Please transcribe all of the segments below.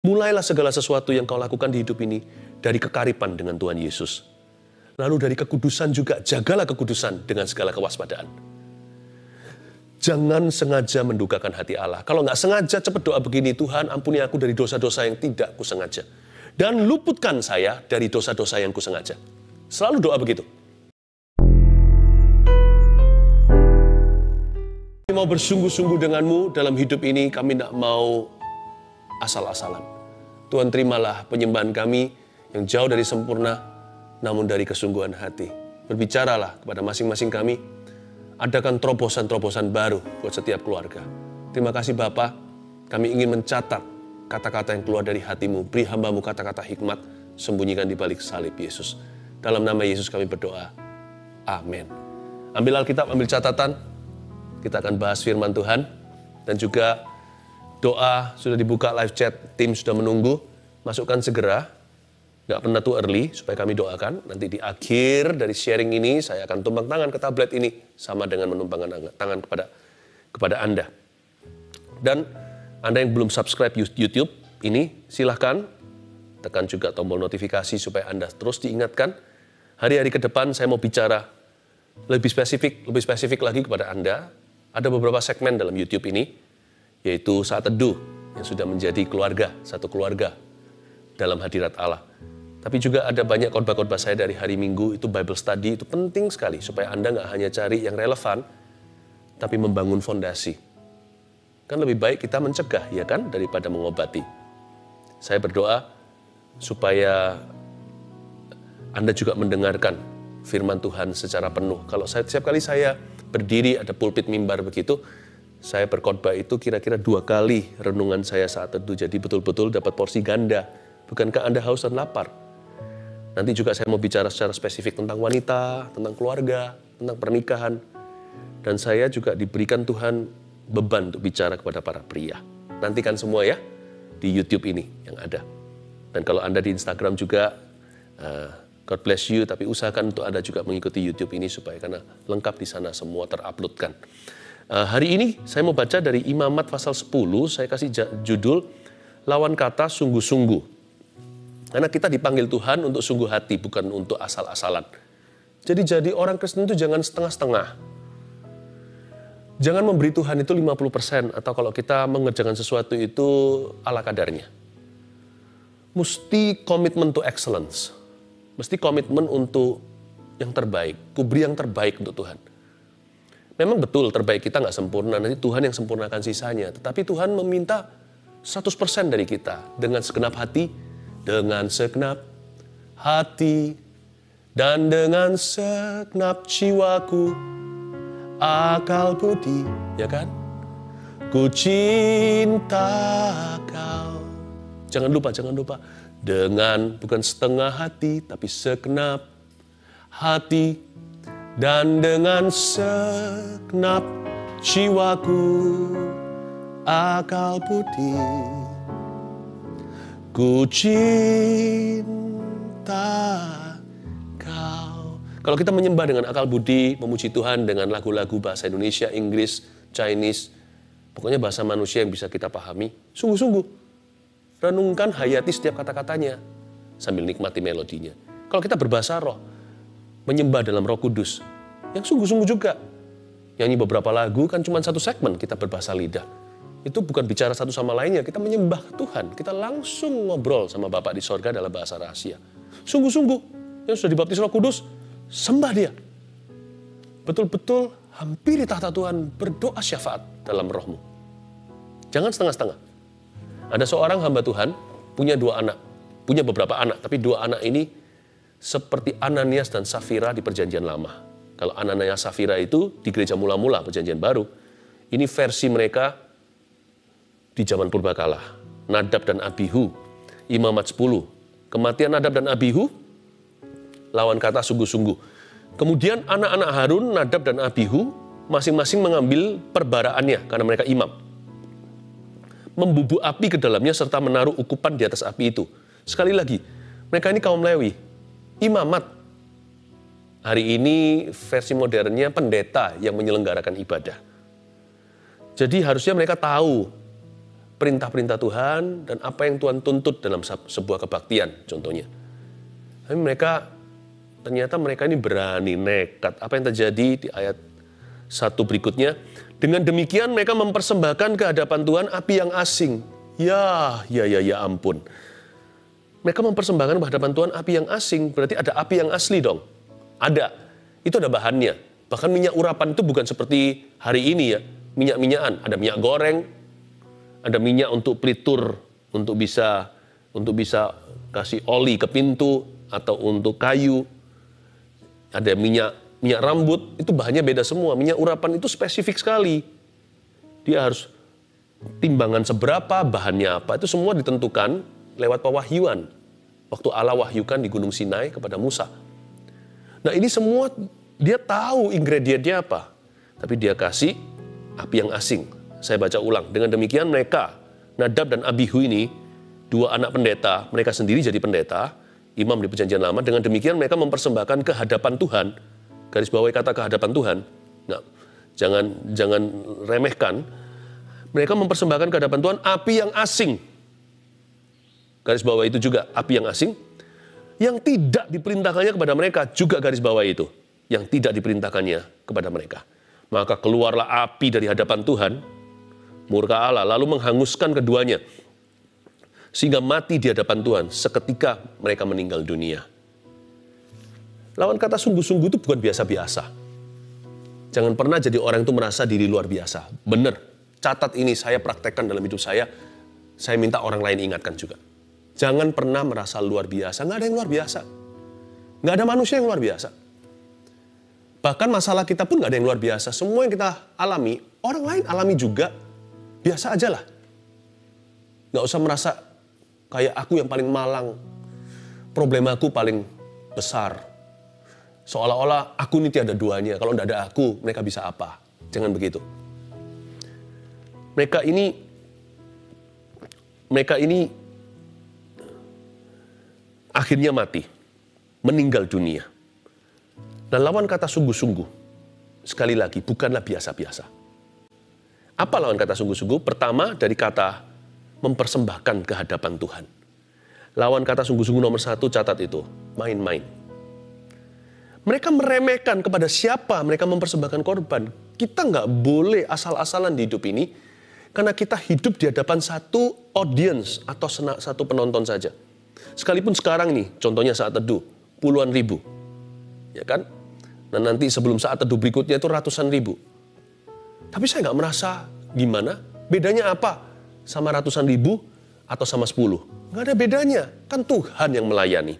Mulailah segala sesuatu yang kau lakukan di hidup ini dari kekaripan dengan Tuhan Yesus. Lalu dari kekudusan juga, jagalah kekudusan dengan segala kewaspadaan. Jangan sengaja mendukakan hati Allah. Kalau nggak sengaja, cepat doa begini, Tuhan ampuni aku dari dosa-dosa yang tidak kusengaja. Dan luputkan saya dari dosa-dosa yang kusengaja. Selalu doa begitu. Kami mau bersungguh-sungguh denganmu dalam hidup ini, kami tidak mau asal-asalan. Tuhan terimalah penyembahan kami yang jauh dari sempurna, namun dari kesungguhan hati. Berbicaralah kepada masing-masing kami, adakan terobosan-terobosan baru buat setiap keluarga. Terima kasih Bapa, kami ingin mencatat kata-kata yang keluar dari hatimu. Beri hamba-Mu kata-kata hikmat, sembunyikan di balik salib Yesus. Dalam nama Yesus kami berdoa. Amin. Ambil Alkitab, ambil catatan. Kita akan bahas firman Tuhan. Dan juga doa sudah dibuka live chat, tim sudah menunggu. Masukkan segera. Nggak pernah too early, supaya kami doakan. Nanti di akhir dari sharing ini, saya akan tumpang tangan ke tablet ini, sama dengan menumpangkan tangan kepada Anda. Dan Anda yang belum subscribe YouTube ini, silahkan tekan juga tombol notifikasi supaya Anda terus diingatkan. Hari-hari ke depan saya mau bicara lebih spesifik lagi kepada Anda. Ada beberapa segmen dalam YouTube ini, yaitu saat teduh yang sudah menjadi keluarga, satu keluarga dalam hadirat Allah. Tapi juga ada banyak khotbah-khotbah saya dari hari Minggu, itu Bible study, itu penting sekali supaya Anda nggak hanya cari yang relevan, tapi membangun fondasi. Kan lebih baik kita mencegah, ya kan, daripada mengobati. Saya berdoa supaya Anda juga mendengarkan firman Tuhan secara penuh. Kalau setiap kali saya berdiri, ada pulpit mimbar begitu, saya berkhotbah itu kira-kira 2 kali renungan saya saat teduh, jadi betul-betul dapat porsi ganda. Bukankah Anda haus dan lapar? Nanti juga saya mau bicara secara spesifik tentang wanita, tentang keluarga, tentang pernikahan. Dan saya juga diberikan Tuhan beban untuk bicara kepada para pria. Nantikan semua ya, di YouTube ini yang ada. Dan kalau Anda di Instagram juga, God bless you, tapi usahakan untuk Anda juga mengikuti YouTube ini supaya karena lengkap di sana semua teruploadkan. Hari ini saya mau baca dari Imamat pasal 10, saya kasih judul, lawan kata sungguh-sungguh. Karena kita dipanggil Tuhan untuk sungguh hati, bukan untuk asal-asalan. Jadi orang Kristen itu jangan setengah-setengah. Jangan memberi Tuhan itu 50%, atau kalau kita mengerjakan sesuatu itu ala kadarnya. Mesti komitmen to excellence. Mesti komitmen untuk yang terbaik. Kuberi yang terbaik untuk Tuhan. Memang betul terbaik kita nggak sempurna, nanti Tuhan yang sempurnakan sisanya. Tetapi Tuhan meminta 100% dari kita dengan segenap hati, dengan segenap hati dan dengan segenap jiwaku, akal budi, ya kan? Ku cinta kau. Jangan lupa. Dengan bukan setengah hati, tapi segenap hati dan dengan segenap jiwaku, akal budi. Ku cinta kau. Kalau kita menyembah dengan akal budi, memuji Tuhan dengan lagu-lagu bahasa Indonesia, Inggris, Chinese, pokoknya bahasa manusia yang bisa kita pahami, sungguh-sungguh. Renungkan, hayati setiap kata-katanya, sambil nikmati melodinya. Kalau kita berbahasa roh, menyembah dalam Roh Kudus, yang sungguh-sungguh juga. Nyanyi beberapa lagu kan cuma satu segmen kita berbahasa lidah. Itu bukan bicara satu sama lainnya, kita menyembah Tuhan. Kita langsung ngobrol sama Bapa di sorga dalam bahasa rahasia. Sungguh-sungguh, yang sudah dibaptis Roh Kudus, sembah Dia. Betul-betul hampiri tahta Tuhan, berdoa syafaat dalam rohmu. Jangan setengah-setengah. Ada seorang hamba Tuhan, punya 2 anak. Punya beberapa anak, tapi 2 anak ini seperti Ananias dan Safira di perjanjian lama. Kalau Ananias Safira itu di gereja mula-mula perjanjian baru. Ini versi mereka di zaman purbakala, Nadab dan Abihu, Imamat 10. Kematian Nadab dan Abihu, lawan kata sungguh-sungguh. Kemudian anak-anak Harun, Nadab dan Abihu, masing-masing mengambil perbaraannya karena mereka imam. Membubuh api ke dalamnya serta menaruh ukupan di atas api itu. Sekali lagi, mereka ini kaum Lewi, Imamat. Hari ini versi modernnya pendeta yang menyelenggarakan ibadah. Jadi harusnya mereka tahu perintah-perintah Tuhan dan apa yang Tuhan tuntut dalam sebuah kebaktian contohnya. Tapi ternyata mereka ini berani, nekat. Apa yang terjadi di ayat 1 berikutnya? Dengan demikian mereka mempersembahkan ke hadapan Tuhan api yang asing. Ya ampun. Mereka mempersembahkan ke hadapan Tuhan api yang asing, berarti ada api yang asli dong. Ada, itu ada bahannya. Bahkan minyak urapan itu bukan seperti hari ini ya, minyak-minyakan. Ada minyak goreng, ada minyak untuk pelitur, untuk bisa kasih oli ke pintu, atau untuk kayu. Ada minyak rambut, itu bahannya beda semua. Minyak urapan itu spesifik sekali. Dia harus timbangan seberapa, bahannya apa, itu semua ditentukan lewat pewahyuan. Waktu Allah wahyukan di Gunung Sinai kepada Musa. Nah ini semua dia tahu ingredientnya apa. Tapi dia kasih api yang asing. Saya baca ulang. Dengan demikian mereka, Nadab dan Abihu ini, dua anak pendeta, mereka sendiri jadi pendeta, imam di Perjanjian Lama. Dengan demikian mereka mempersembahkan ke hadapan Tuhan. Garis bawahi kata ke hadapan Tuhan. Nah, jangan remehkan. Mereka mempersembahkan ke hadapan Tuhan api yang asing. Garis bawah itu juga api yang asing. Yang tidak diperintahkannya kepada mereka juga garis bawah itu. Yang tidak diperintahkannya kepada mereka. Maka keluarlah api dari hadapan Tuhan, murka Allah, lalu menghanguskan keduanya. Sehingga mati di hadapan Tuhan seketika mereka meninggal dunia. Lawan kata sungguh-sungguh itu bukan biasa-biasa. Jangan pernah jadi orang itu merasa diri luar biasa. Benar, catat ini saya praktekkan dalam hidup saya minta orang lain ingatkan juga. Jangan pernah merasa luar biasa, nggak ada yang luar biasa. Nggak ada manusia yang luar biasa. Bahkan masalah kita pun nggak ada yang luar biasa. Semua yang kita alami, orang lain alami juga. Biasa aja lah. Nggak usah merasa kayak aku yang paling malang. Problemaku paling besar. Seolah-olah aku ini tiada duanya. Kalau nggak ada aku, mereka bisa apa? Jangan begitu. Mereka ini akhirnya mati. Meninggal dunia. Dan lawan kata sungguh-sungguh, sekali lagi, bukanlah biasa-biasa. Apa lawan kata sungguh-sungguh? Pertama, dari kata mempersembahkan ke hadapan Tuhan. Lawan kata sungguh-sungguh nomor 1, catat itu, main-main. Mereka meremehkan kepada siapa mereka mempersembahkan korban. Kita nggak boleh asal-asalan di hidup ini, karena kita hidup di hadapan satu audience atau satu penonton saja. Sekalipun sekarang nih, contohnya saat teduh, puluhan ribu. Ya kan? Dan nanti sebelum saat teduh berikutnya itu ratusan ribu. Tapi saya nggak merasa gimana. Bedanya apa? Sama ratusan ribu atau sama 10? Nggak ada bedanya. Kan Tuhan yang melayani.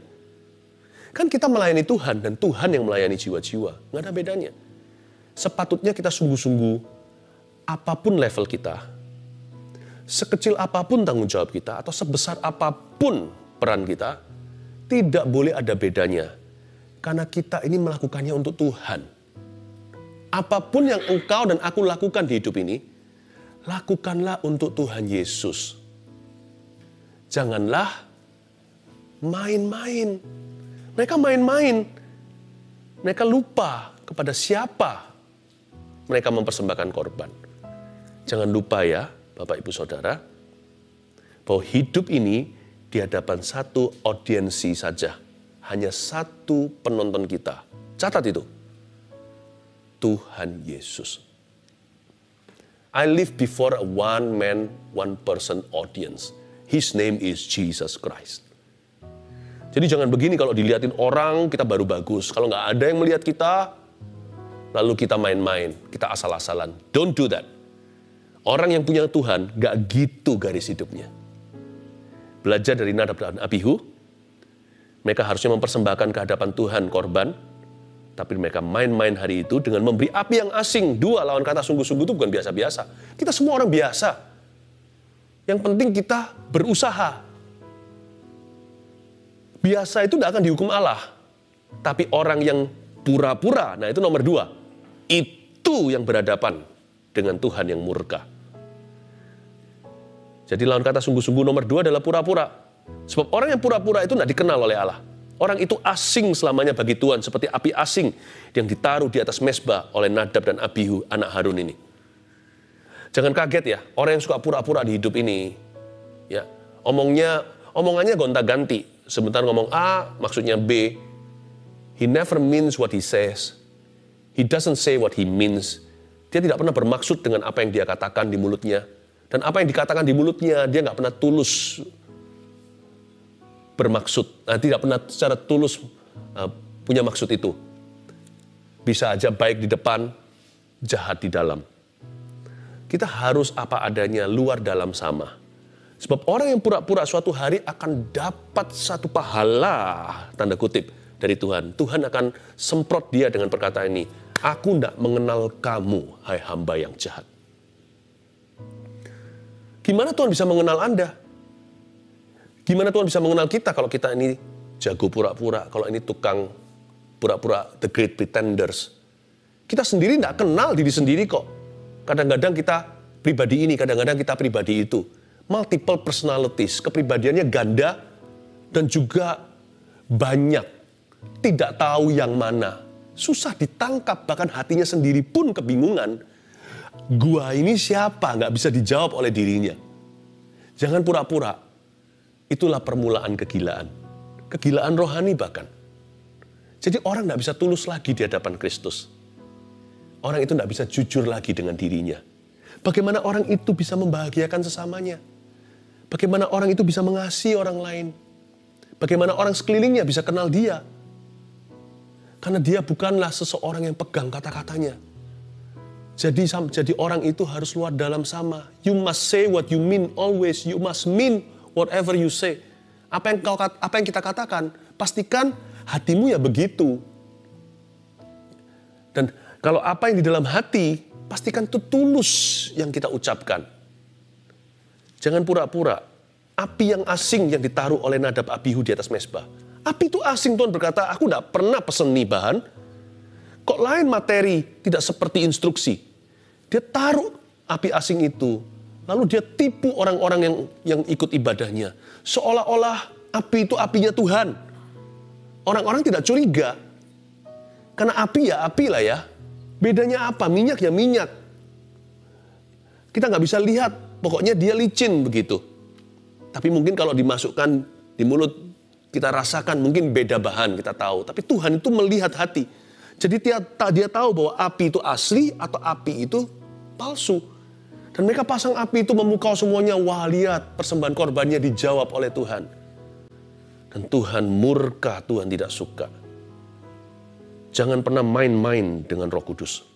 Kan kita melayani Tuhan dan Tuhan yang melayani jiwa-jiwa. Nggak ada bedanya. Sepatutnya kita sungguh-sungguh, apapun level kita, sekecil apapun tanggung jawab kita, atau sebesar apapun peran kita, tidak boleh ada bedanya. Karena kita ini melakukannya untuk Tuhan. Apapun yang engkau dan aku lakukan di hidup ini, lakukanlah untuk Tuhan Yesus. Janganlah main-main. Mereka main-main. Mereka lupa kepada siapa mereka mempersembahkan korban. Jangan lupa ya, Bapak Ibu Saudara, bahwa hidup ini di hadapan satu audiensi saja. Hanya satu penonton kita. Catat itu. Tuhan Yesus. I live before a one man, one person audience. His name is Jesus Christ. Jadi jangan begini kalau dilihatin orang, kita baru bagus. Kalau nggak ada yang melihat kita, lalu kita main-main, kita asal-asalan. Don't do that. Orang yang punya Tuhan, nggak gitu garis hidupnya. Belajar dari Nadab dan Abihu, mereka harusnya mempersembahkan ke hadapan Tuhan korban, tapi mereka main-main hari itu dengan memberi api yang asing. 2, lawan kata sungguh-sungguh itu bukan biasa-biasa. Kita semua orang biasa. Yang penting kita berusaha. Biasa itu tidak akan dihukum Allah. Tapi orang yang pura-pura, nah itu nomor 2. Itu yang berhadapan dengan Tuhan yang murka. Jadi lawan kata sungguh-sungguh nomor 2 adalah pura-pura. Sebab orang yang pura-pura itu tidak dikenal oleh Allah. Orang itu asing selamanya bagi Tuhan, seperti api asing yang ditaruh di atas mezbah oleh Nadab dan Abihu, anak Harun ini. Jangan kaget ya, orang yang suka pura-pura di hidup ini, ya, omongannya gonta-ganti. Sebentar ngomong A, maksudnya B. He never means what he says. He doesn't say what he means. Dia tidak pernah bermaksud dengan apa yang dia katakan di mulutnya. Dan apa yang dikatakan di mulutnya, dia nggak pernah tulus bermaksud. Tidak pernah secara tulus punya maksud itu. Bisa aja baik di depan, jahat di dalam. Kita harus apa adanya, luar dalam sama. Sebab orang yang pura-pura suatu hari akan dapat satu pahala, tanda kutip, dari Tuhan. Tuhan akan semprot dia dengan perkataan ini. Aku tidak mengenal kamu, hai hamba yang jahat. Gimana Tuhan bisa mengenal Anda? Gimana Tuhan bisa mengenal kita kalau kita ini jago pura-pura, kalau ini tukang pura-pura, the great pretenders. Kita sendiri tidak kenal diri sendiri kok. Kadang-kadang kita pribadi ini, kadang-kadang kita pribadi itu. Multiple personalities, kepribadiannya ganda dan juga banyak. Tidak tahu yang mana. Susah ditangkap, bahkan hatinya sendiri pun kebingungan. Gua ini siapa? Nggak bisa dijawab oleh dirinya. Jangan pura-pura. Itulah permulaan kegilaan. Kegilaan rohani bahkan. Jadi orang nggak bisa tulus lagi di hadapan Kristus. Orang itu nggak bisa jujur lagi dengan dirinya. Bagaimana orang itu bisa membahagiakan sesamanya? Bagaimana orang itu bisa mengasihi orang lain? Bagaimana orang sekelilingnya bisa kenal dia? Karena dia bukanlah seseorang yang pegang kata-katanya. Jadi orang itu harus luar dalam sama. You must say what you mean always. You must mean whatever you say. Apa yang kita katakan, pastikan hatimu ya begitu. Dan kalau apa yang di dalam hati, pastikan itu tulus yang kita ucapkan. Jangan pura-pura. Api yang asing yang ditaruh oleh Nadab Abihu di atas mezbah. Api itu asing, Tuhan berkata, aku tidak pernah pesen nih bahan. Kok lain materi, tidak seperti instruksi. Dia taruh api asing itu. Lalu dia tipu orang-orang yang ikut ibadahnya. Seolah-olah api itu apinya Tuhan. Orang-orang tidak curiga. Karena api ya api lah ya. Bedanya apa? Minyak ya minyak. Kita nggak bisa lihat. Pokoknya dia licin begitu. Tapi mungkin kalau dimasukkan di mulut, kita rasakan mungkin beda bahan, kita tahu. Tapi Tuhan itu melihat hati. Jadi dia tahu bahwa api itu asli atau api itu palsu. Dan mereka pasang api itu memukau semuanya. Wah, lihat persembahan korbannya dijawab oleh Tuhan. Dan Tuhan murka, Tuhan tidak suka. Jangan pernah main-main dengan Roh Kudus.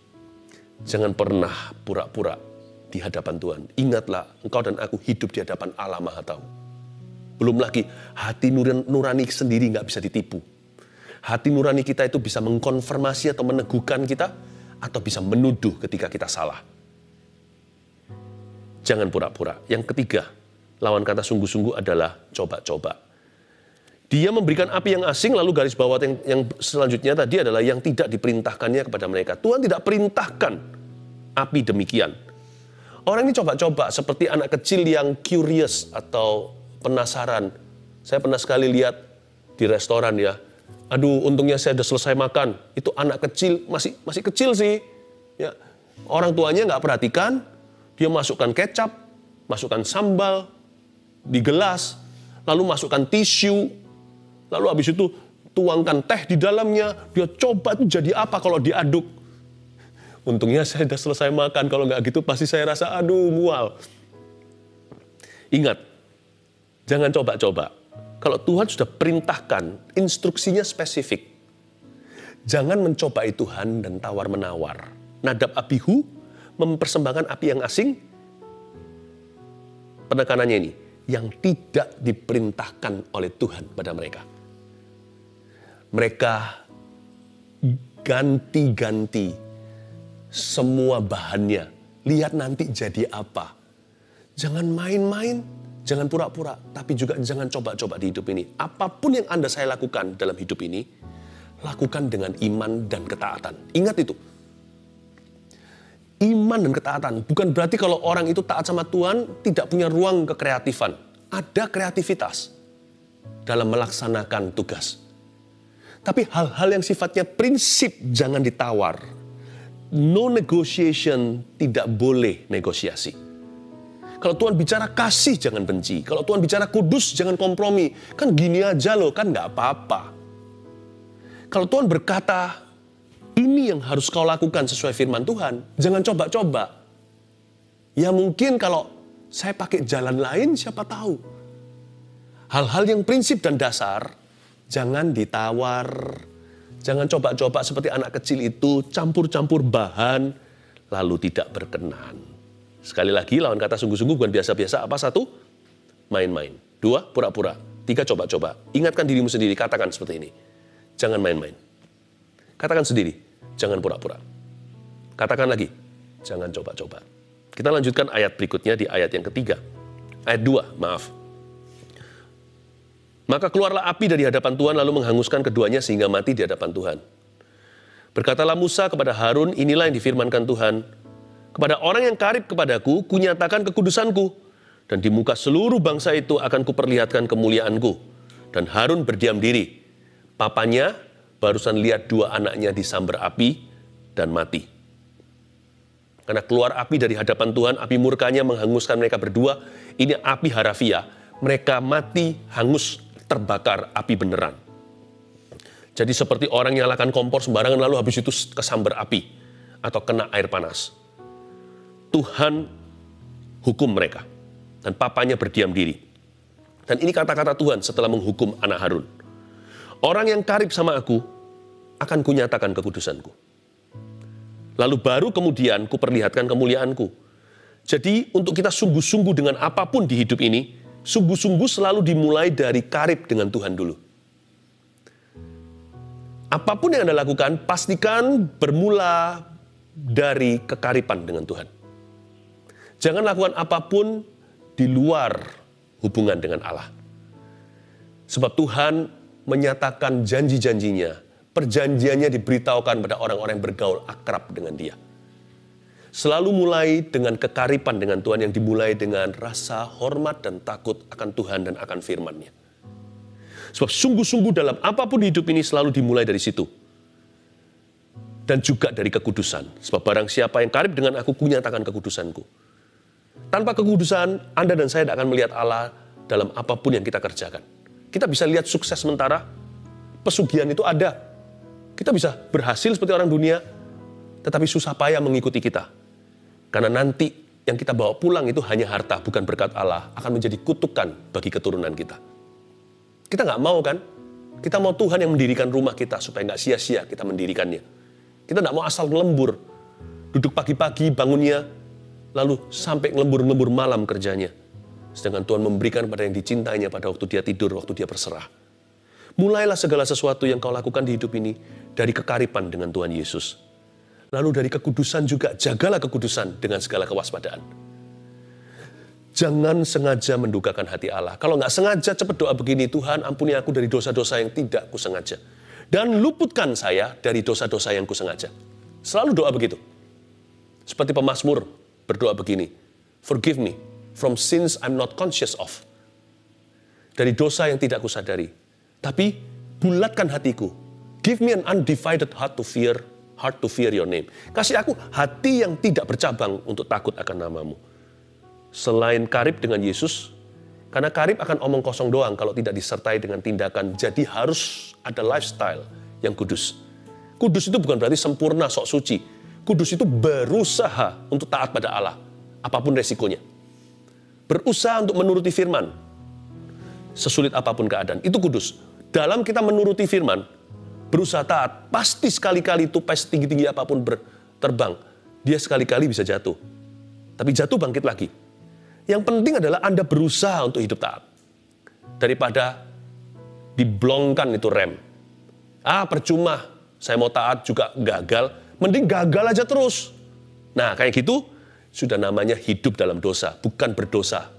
Jangan pernah pura-pura di hadapan Tuhan. Ingatlah, engkau dan aku hidup di hadapan Allah Maha Tahu. Belum lagi, hati nurani sendiri nggak bisa ditipu. Hati nurani kita itu bisa mengkonfirmasi atau meneguhkan kita, atau bisa menuduh ketika kita salah. Jangan pura-pura. Yang ketiga, lawan kata sungguh-sungguh adalah coba-coba. Dia memberikan api yang asing, lalu garis bawah yang selanjutnya tadi adalah yang tidak diperintahkannya kepada mereka. Tuhan tidak perintahkan api demikian. Orang ini coba-coba seperti anak kecil yang curious atau penasaran. Saya pernah sekali lihat di restoran ya. Aduh, untungnya saya sudah selesai makan. Itu anak kecil, masih kecil sih. Ya. Orang tuanya nggak perhatikan, dia masukkan kecap, masukkan sambal di gelas, lalu masukkan tisu, lalu habis itu tuangkan teh di dalamnya. Dia coba itu jadi apa kalau diaduk. Untungnya saya sudah selesai makan. Kalau nggak gitu pasti saya rasa aduh mual. Ingat, jangan coba-coba. Kalau Tuhan sudah perintahkan, instruksinya spesifik. Jangan mencobai Tuhan dan tawar-menawar. Nadab Abihu mempersembahkan api yang asing. Penekanannya ini, yang tidak diperintahkan oleh Tuhan pada mereka. Mereka ganti-ganti semua bahannya. Lihat nanti jadi apa. Jangan main-main. Jangan pura-pura, tapi juga jangan coba-coba di hidup ini. Apapun yang saya lakukan dalam hidup ini, lakukan dengan iman dan ketaatan. Ingat itu. Iman dan ketaatan. Bukan berarti kalau orang itu taat sama Tuhan, tidak punya ruang kekreatifan. Ada kreativitas dalam melaksanakan tugas. Tapi hal-hal yang sifatnya prinsip jangan ditawar. no negotiation, tidak boleh negosiasi. Kalau Tuhan bicara kasih, jangan benci. Kalau Tuhan bicara kudus, jangan kompromi. Kan gini aja loh, kan nggak apa-apa. Kalau Tuhan berkata, ini yang harus kau lakukan sesuai firman Tuhan, jangan coba-coba. Ya mungkin kalau saya pakai jalan lain, siapa tahu. Hal-hal yang prinsip dan dasar, jangan ditawar. Jangan coba-coba seperti anak kecil itu, campur-campur bahan, lalu tidak berkenan. Sekali lagi, lawan kata sungguh-sungguh bukan biasa-biasa. Apa? 1, main-main. 2, pura-pura. 3, coba-coba. Ingatkan dirimu sendiri, katakan seperti ini. Jangan main-main. Katakan sendiri, jangan pura-pura. Katakan lagi, jangan coba-coba. Kita lanjutkan ayat berikutnya di ayat yang ketiga. Ayat 2, maaf. Maka keluarlah api dari hadapan Tuhan lalu menghanguskan keduanya sehingga mati di hadapan Tuhan. Berkatalah Musa kepada Harun, inilah yang difirmankan Tuhan. Kepada orang yang karib kepadaku, kunyatakan kekudusanku. Dan di muka seluruh bangsa itu akan kuperlihatkan kemuliaanku. Dan Harun berdiam diri. Papanya barusan lihat 2 anaknya disambar api dan mati. Karena keluar api dari hadapan Tuhan, api murkanya menghanguskan mereka berdua. Ini api harafiah. Mereka mati, hangus, terbakar api beneran. Jadi seperti orang nyalakan kompor sembarangan lalu habis itu kesambar api. Atau kena air panas. Tuhan hukum mereka. Dan papanya berdiam diri. Dan ini kata-kata Tuhan setelah menghukum anak Harun. Orang yang karib sama aku, akan kunyatakan kekudusanku. Lalu baru kemudian kuperlihatkan kemuliaanku. Jadi untuk kita sungguh-sungguh dengan apapun di hidup ini, sungguh-sungguh selalu dimulai dari karib dengan Tuhan dulu. Apapun yang Anda lakukan, pastikan bermula dari kekaripan dengan Tuhan. Jangan lakukan apapun di luar hubungan dengan Allah. Sebab Tuhan menyatakan janji-janjinya, perjanjiannya diberitahukan pada orang-orang yang bergaul akrab dengan Dia. Selalu mulai dengan kekaripan dengan Tuhan yang dimulai dengan rasa hormat dan takut akan Tuhan dan akan firman-Nya. Sebab sungguh-sungguh dalam apapun hidup ini selalu dimulai dari situ. Dan juga dari kekudusan. Sebab barang siapa yang karib dengan aku, kunyatakan kekudusanku. Tanpa kekudusan, Anda dan saya tidak akan melihat Allah dalam apapun yang kita kerjakan. Kita bisa lihat sukses sementara, pesugihan itu ada. Kita bisa berhasil seperti orang dunia, tetapi susah payah mengikuti kita. Karena nanti yang kita bawa pulang itu hanya harta, bukan berkat Allah, akan menjadi kutukan bagi keturunan kita. Kita nggak mau kan? Kita mau Tuhan yang mendirikan rumah kita, supaya nggak sia-sia kita mendirikannya. Kita nggak mau asal ngelembur, duduk pagi-pagi bangunnya, lalu sampai ngelembur-ngelembur malam kerjanya. Sedangkan Tuhan memberikan pada yang dicintainya pada waktu dia tidur, waktu dia berserah. Mulailah segala sesuatu yang kau lakukan di hidup ini dari kekaripan dengan Tuhan Yesus. Lalu dari kekudusan juga, jagalah kekudusan dengan segala kewaspadaan. Jangan sengaja mendukakan hati Allah. Kalau nggak sengaja, cepat doa begini, Tuhan ampuni aku dari dosa-dosa yang tidak kusengaja. Dan luputkan saya dari dosa-dosa yang kusengaja. Selalu doa begitu. Seperti pemazmur berdoa begini, forgive me from sins I'm not conscious of. Dari dosa yang tidak kusadari. Tapi bulatkan hatiku. Give me an undivided heart to fear your name. Kasih aku hati yang tidak bercabang untuk takut akan namamu. Selain karib dengan Yesus, karena karib akan omong kosong doang kalau tidak disertai dengan tindakan. Jadi harus ada lifestyle yang kudus. Kudus itu bukan berarti sempurna, sok suci. Kudus itu berusaha untuk taat pada Allah, apapun resikonya. Berusaha untuk menuruti firman, sesulit apapun keadaan. Itu kudus. Dalam kita menuruti firman, berusaha taat, pasti sekali-kali tupai setinggi-tinggi apapun terbang, dia sekali-kali bisa jatuh. Tapi jatuh bangkit lagi. Yang penting adalah Anda berusaha untuk hidup taat. Daripada diblongkan itu rem. Percuma, saya mau taat juga gagal, mending gagal aja terus. Nah, kayak gitu, sudah namanya hidup dalam dosa, bukan berdosa.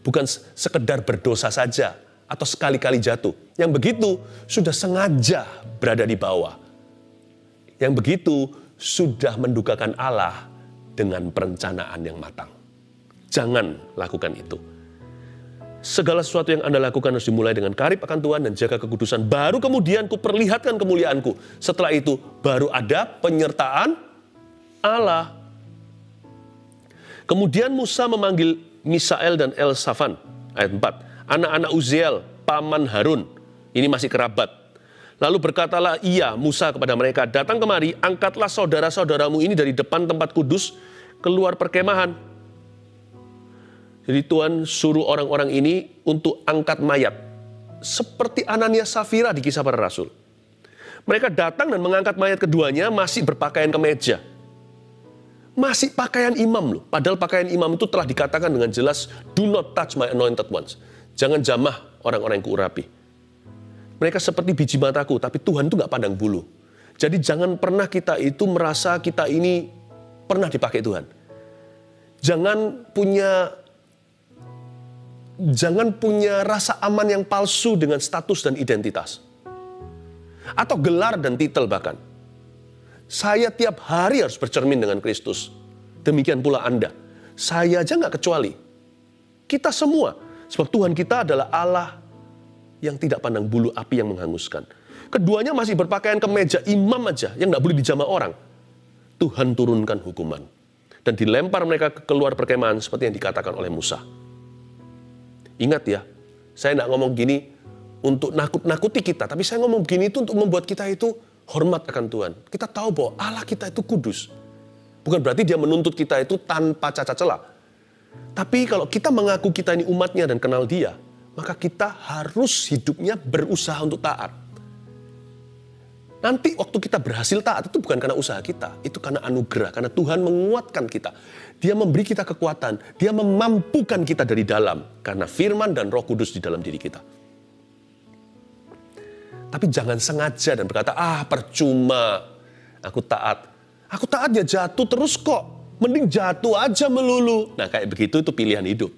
Bukan sekedar berdosa saja, atau sekali-kali jatuh. Yang begitu sudah sengaja berada di bawah. Yang begitu sudah mendukakan Allah dengan perencanaan yang matang. Jangan lakukan itu. Segala sesuatu yang Anda lakukan harus dimulai dengan karib akan Tuhan dan jaga kekudusan. Baru kemudian kuperlihatkan kemuliaanku. Setelah itu baru ada penyertaan Allah. Kemudian Musa memanggil Misael dan Elsafan, ayat 4, anak-anak Uziel, paman Harun, ini masih kerabat. Lalu berkatalah ia, Musa kepada mereka, datang kemari, angkatlah saudara-saudaramu ini dari depan tempat kudus, keluar perkemahan. Jadi Tuhan suruh orang-orang ini untuk angkat mayat, seperti Ananias Safira di Kisah Para Rasul. Mereka datang dan mengangkat mayat keduanya, masih berpakaian kemeja. Masih pakaian imam loh. Padahal pakaian imam itu telah dikatakan dengan jelas, do not touch my anointed ones. Jangan jamah orang-orang yang kuurapi. Mereka seperti biji mataku, tapi Tuhan itu gak pandang bulu. Jadi jangan pernah kita itu merasa kita ini pernah dipakai Tuhan. Jangan punya rasa aman yang palsu dengan status dan identitas. Atau gelar dan titel bahkan. Saya tiap hari harus bercermin dengan Kristus. Demikian pula Anda. Saya aja nggak kecuali. Kita semua. Sebab Tuhan kita adalah Allah yang tidak pandang bulu api yang menghanguskan. Keduanya masih berpakaian kemeja imam aja yang nggak boleh dijamah orang. Tuhan turunkan hukuman. Dan dilempar mereka keluar perkemahan seperti yang dikatakan oleh Musa. Ingat ya, saya nggak ngomong gini untuk nakut-nakuti kita. Tapi saya ngomong gini itu untuk membuat kita itu hormat akan Tuhan. Kita tahu bahwa Allah kita itu kudus. Bukan berarti dia menuntut kita itu tanpa cacat celah. Tapi kalau kita mengaku kita ini umatnya dan kenal dia, maka kita harus hidupnya berusaha untuk taat. Nanti waktu kita berhasil taat itu bukan karena usaha kita. Itu karena anugerah, karena Tuhan menguatkan kita. Dia memberi kita kekuatan, dia memampukan kita dari dalam. Karena firman dan Roh Kudus di dalam diri kita. Tapi jangan sengaja dan berkata, percuma, aku taat. Aku taat ya jatuh terus kok. Mending jatuh aja melulu. Nah kayak begitu itu pilihan hidup.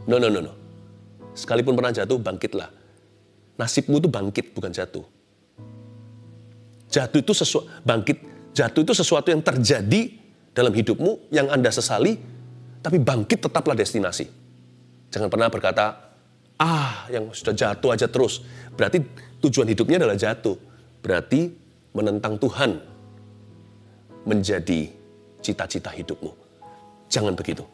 No. Sekalipun pernah jatuh, bangkitlah. Nasibmu itu bangkit, bukan jatuh. Jatuh itu sesuatu yang terjadi dalam hidupmu, yang Anda sesali, tapi bangkit tetaplah destinasi. Jangan pernah berkata, yang sudah jatuh aja terus. Berarti tujuan hidupnya adalah jatuh. Berarti menentang Tuhan menjadi cita-cita hidupmu. Jangan begitu.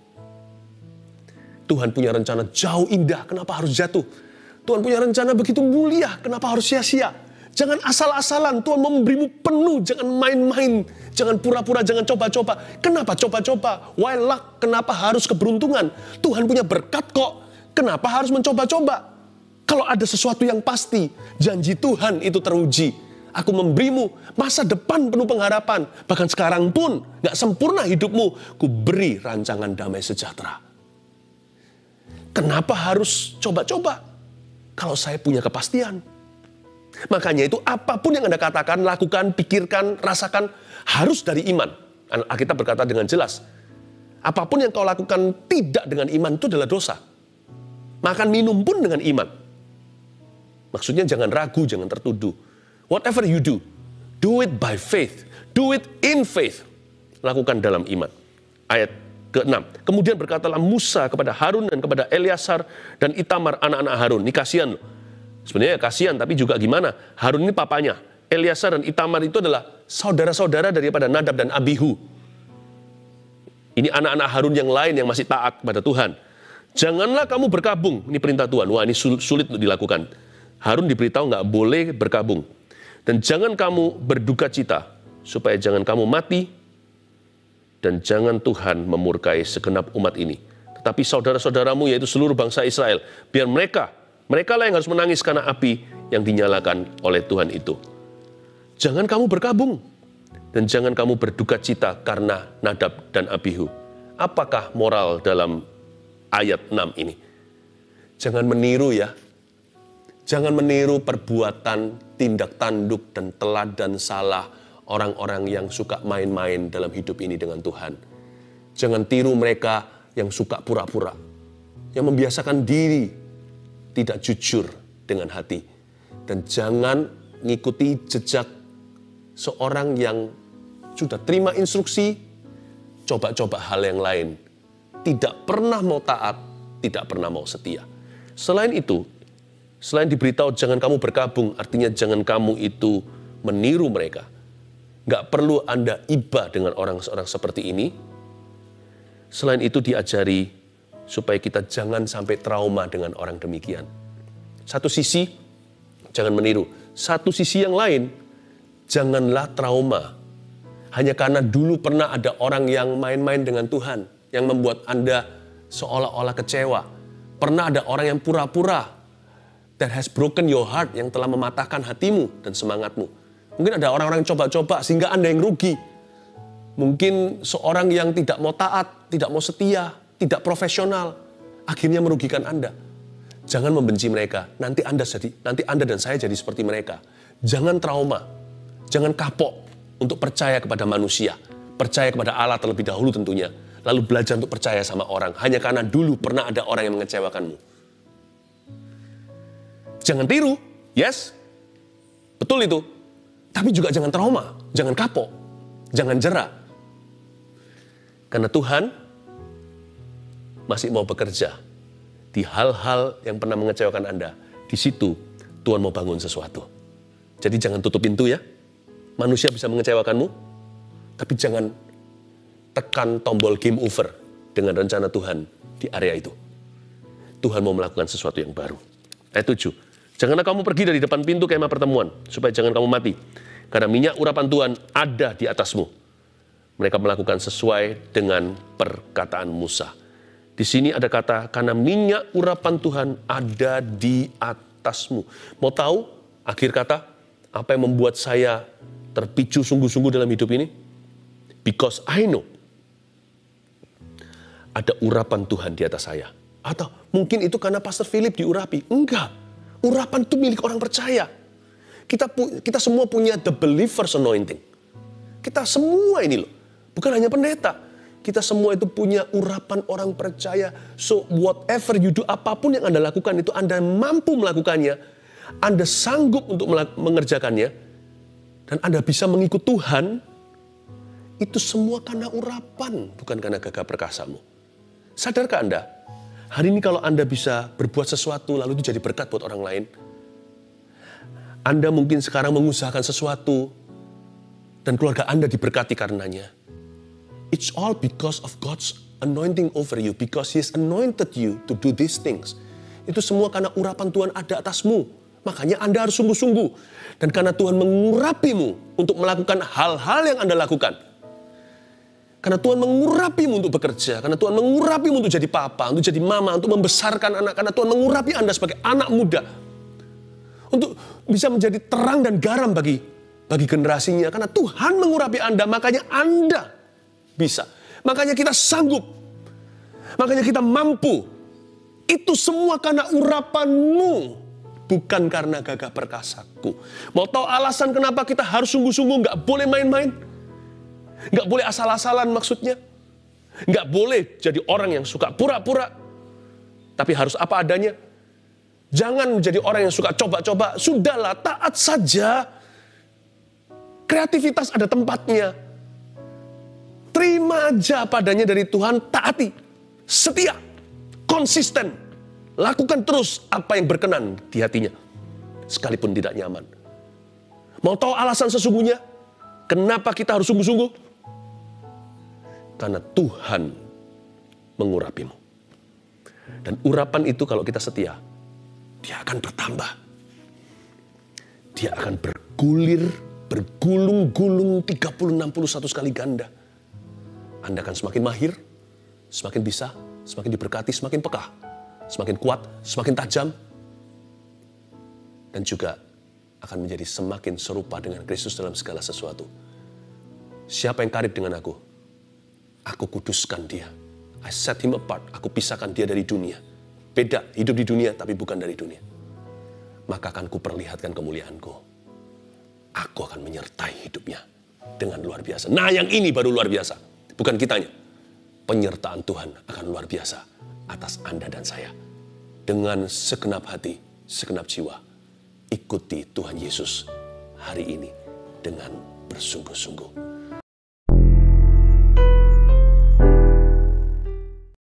Tuhan punya rencana jauh indah, kenapa harus jatuh? Tuhan punya rencana begitu mulia, kenapa harus sia-sia? Jangan asal-asalan, Tuhan mau memberimu penuh, jangan main-main, jangan pura-pura, jangan coba-coba. Kenapa coba-coba? Why luck? Kenapa harus keberuntungan? Tuhan punya berkat kok. Kenapa harus mencoba-coba? Kalau ada sesuatu yang pasti, janji Tuhan itu teruji. Aku memberimu masa depan penuh pengharapan. Bahkan sekarang pun gak sempurna hidupmu. Ku beri rancangan damai sejahtera. Kenapa harus coba-coba? Kalau saya punya kepastian. Makanya itu apapun yang Anda katakan, lakukan, pikirkan, rasakan, harus dari iman. Alkitab berkata dengan jelas. Apapun yang kau lakukan tidak dengan iman itu adalah dosa. Makan minum pun dengan iman. Maksudnya jangan ragu, jangan tertuduh. Whatever you do it by faith. Do it in faith. Lakukan dalam iman. Ayat ke-6. Kemudian berkatalah Musa kepada Harun dan kepada Eleazar dan Itamar anak-anak Harun. Ini kasihan loh. Sebenarnya kasihan, tapi juga gimana? Harun ini papanya. Eleazar dan Itamar itu adalah saudara-saudara daripada Nadab dan Abihu. Ini anak-anak Harun yang lain yang masih taat kepada Tuhan. Janganlah kamu berkabung. Ini perintah Tuhan. Wah, ini sulit untuk dilakukan. Harun diberitahu nggak boleh berkabung. Dan jangan kamu berduka cita, supaya jangan kamu mati, dan jangan Tuhan memurkai segenap umat ini. Tetapi saudara-saudaramu, yaitu seluruh bangsa Israel, biar mereka lah yang harus menangis karena api yang dinyalakan oleh Tuhan itu. Jangan kamu berkabung, dan jangan kamu berduka cita karena Nadab dan Abihu. Apakah moral dalam ayat 6 ini? Jangan meniru ya. Jangan meniru perbuatan, tindak tanduk, dan teladan salah orang-orang yang suka main-main dalam hidup ini dengan Tuhan. Jangan tiru mereka yang suka pura-pura, yang membiasakan diri tidak jujur dengan hati. Dan jangan ngikuti jejak seorang yang sudah terima instruksi, coba-coba hal yang lain. Tidak pernah mau taat, tidak pernah mau setia. Selain itu, selain diberitahu jangan kamu berkabung, artinya jangan kamu itu meniru mereka. Nggak perlu Anda iba dengan orang-orang seperti ini. Selain itu diajari supaya kita jangan sampai trauma dengan orang demikian. Satu sisi, jangan meniru. Satu sisi yang lain, janganlah trauma. Hanya karena dulu pernah ada orang yang main-main dengan Tuhan, yang membuat Anda seolah-olah kecewa. Pernah ada orang yang pura-pura, that has broken your heart, yang telah mematahkan hatimu dan semangatmu. Mungkin ada orang-orang yang coba-coba sehingga Anda yang rugi. Mungkin seorang yang tidak mau taat, tidak mau setia, tidak profesional, akhirnya merugikan Anda. Jangan membenci mereka, nanti Anda dan saya jadi seperti mereka. Jangan trauma, jangan kapok untuk percaya kepada manusia, percaya kepada Allah terlebih dahulu tentunya, lalu belajar untuk percaya sama orang, hanya karena dulu pernah ada orang yang mengecewakanmu. Jangan tiru, yes, betul itu. Tapi juga jangan trauma, jangan kapok, jangan jera. Karena Tuhan masih mau bekerja di hal-hal yang pernah mengecewakan Anda. Di situ Tuhan mau bangun sesuatu. Jadi jangan tutup pintu ya. Manusia bisa mengecewakanmu, tapi jangan tekan tombol game over dengan rencana Tuhan di area itu. Tuhan mau melakukan sesuatu yang baru. Ayat 7. Janganlah kamu pergi dari depan pintu kemah pertemuan, supaya jangan kamu mati. Karena minyak urapan Tuhan ada di atasmu. Mereka melakukan sesuai dengan perkataan Musa. Di sini ada kata, karena minyak urapan Tuhan ada di atasmu. Mau tahu akhir kata, apa yang membuat saya terpicu sungguh-sungguh dalam hidup ini? Because I know ada urapan Tuhan di atas saya. Atau mungkin itu karena Pastor Philip diurapi. Enggak, urapan itu milik orang percaya. Kita semua punya the believer's anointing. Kita semua ini loh, bukan hanya pendeta. Kita semua itu punya urapan orang percaya. So whatever you do, apapun yang Anda lakukan itu Anda mampu melakukannya. Anda sanggup untuk mengerjakannya. Dan Anda bisa mengikut Tuhan. Itu semua karena urapan, bukan karena gagah perkasamu. Sadarkah Anda? Hari ini kalau Anda bisa berbuat sesuatu lalu itu jadi berkat buat orang lain. Anda mungkin sekarang mengusahakan sesuatu dan keluarga Anda diberkati karenanya. It's all because of God's anointing over you. Because He has anointed you to do these things. Itu semua karena urapan Tuhan ada atasmu. Makanya Anda harus sungguh-sungguh. Dan karena Tuhan mengurapimu untuk melakukan hal-hal yang Anda lakukan. Karena Tuhan mengurapimu untuk bekerja. Karena Tuhan mengurapimu untuk jadi papa, untuk jadi mama, untuk membesarkan anak. Karena Tuhan mengurapi Anda sebagai anak muda. Untuk bisa menjadi terang dan garam bagi generasinya. Karena Tuhan mengurapi Anda, makanya Anda bisa. Makanya kita sanggup. Makanya kita mampu. Itu semua karena urapanmu. Bukan karena gagah perkasaku. Mau tahu alasan kenapa kita harus sungguh-sungguh, nggak boleh main-main? Nggak boleh asal-asalan maksudnya. Nggak boleh jadi orang yang suka pura-pura. Tapi harus apa adanya. Jangan menjadi orang yang suka coba-coba. Sudahlah, taat saja. Kreativitas ada tempatnya. Terima aja padanya dari Tuhan, taati. Setia, konsisten. Lakukan terus apa yang berkenan di hatinya. Sekalipun tidak nyaman. Mau tahu alasan sesungguhnya? Kenapa kita harus sungguh-sungguh? Karena Tuhan mengurapimu. Dan urapan itu kalau kita setia, dia akan bertambah. Dia akan bergulir, bergulung-gulung 30-61 kali ganda. Anda akan semakin mahir, semakin bisa, semakin diberkati, semakin peka, semakin kuat, semakin tajam. Dan juga akan menjadi semakin serupa dengan Kristus dalam segala sesuatu. Siapa yang karib dengan aku? Aku kuduskan dia. I set him apart. Aku pisahkan dia dari dunia. Beda, hidup di dunia tapi bukan dari dunia. Maka akan kuperlihatkan kemuliaanku. Aku akan menyertai hidupnya dengan luar biasa. Nah, yang ini baru luar biasa. Bukan kitanya. Penyertaan Tuhan akan luar biasa atas Anda dan saya. Dengan segenap hati, segenap jiwa. Ikuti Tuhan Yesus hari ini dengan bersungguh-sungguh.